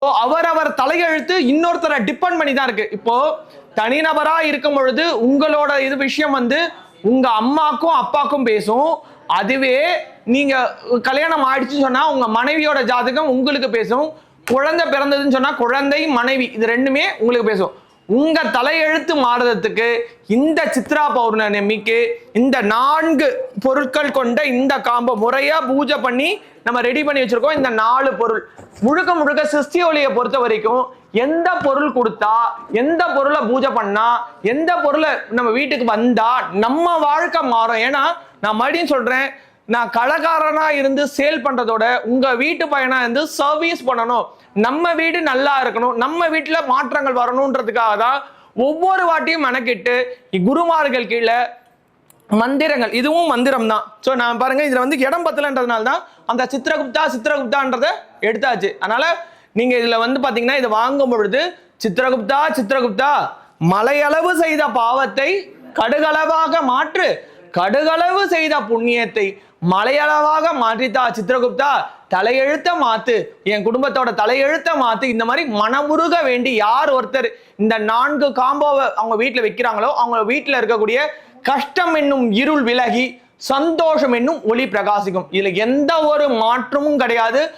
அவரவர் தலையெழுத்து இன்னொருத்தரை டிபெண்ட் பண்ணி தான் இருக்கு. இப்போ தனிநபரா இருக்கும் பொழுது உங்களோட இது விஷயம் வந்து உங்க அம்மாக்கும் அப்பாக்கும் பேசும். அதுவே நீங்க கல்யாணம் ஆயிடுச்சுன்னு சொன்னா உங்க மனைவியோட ஜாதகம் உங்களுக்கு பேசும். குழந்தை பிறந்ததுன்னு சொன்னா குழந்தை மனைவி இது ரெண்டுமே உங்களுக்கு பேசும். உங்க தலையெழுத்து மாறுறதுக்கு இந்த சித்ரா பௌர்ணமிக்கு இந்த 4 பொருட்கள் கொண்ட இந்த காம்போ முறையா பூஜை பண்ணி நம்ம ரெடி பண்ணி வச்சிருக்கோம். இந்த 4 பொருள் முழுக்க முழுக்க சிருஷ்டி ஒளியை பொறுத்த வரைக்கும் எந்த பொருள் கொடுத்தா, எந்த பொருளை பூஜை பண்ணா, எந்த பொருளை நம்ம வீட்டுக்கு வந்தா நம்ம வாழ்க்கை மாறும். ஏன்னா நான் மறுபடியும் சொல்றேன், நான் கடைக்காரனா இருந்து சேல் பண்றதோட உங்க வீட்டு பையனா இருந்து சர்வீஸ் பண்ணணும். நம்ம வீடு நல்லா இருக்கணும், நம்ம வீட்டுல மாற்றங்கள் வரணும்ன்றதுக்காக தான் ஒவ்வொரு வாட்டியும் மெனக்கிட்டு குருமார்கள் கீழே மந்திரங்கள், இதுவும் மந்திரம் தான். ஸோ நான் பாருங்க இதுல வந்து இடம் பத்தலன்றதுனால தான் அந்த சித்திரகுப்தான்றதை எடுத்தாச்சு. அதனால நீங்க இதுல வந்து பாத்தீங்கன்னா இதை வாங்கும் பொழுது சித்திரகுப்தா மலையளவு செய்த பாவத்தை கடுகளவாக மாற்று, கடுகளவு செய்த புண்ணியத்தை மலையளவாக மாற்றித்தா சித்திரகுப்தா, தலையெழுத்த மாத்து, என் குடும்பத்தோட தலையெழுத்த மாத்து. இந்த மாதிரி மனமுருக வேண்டி யார் ஒருத்தர் இந்த 4 காம்போவை அவங்க வீட்டுல வைக்கிறாங்களோ அவங்க வீட்டுல இருக்கக்கூடிய கஷ்டம் என்னும் இருள் விலகி சந்தோஷம் என்னும் ஒளி பிரகாசிக்கும். இதுல எந்த ஒரு மாற்றமும் கிடையாது.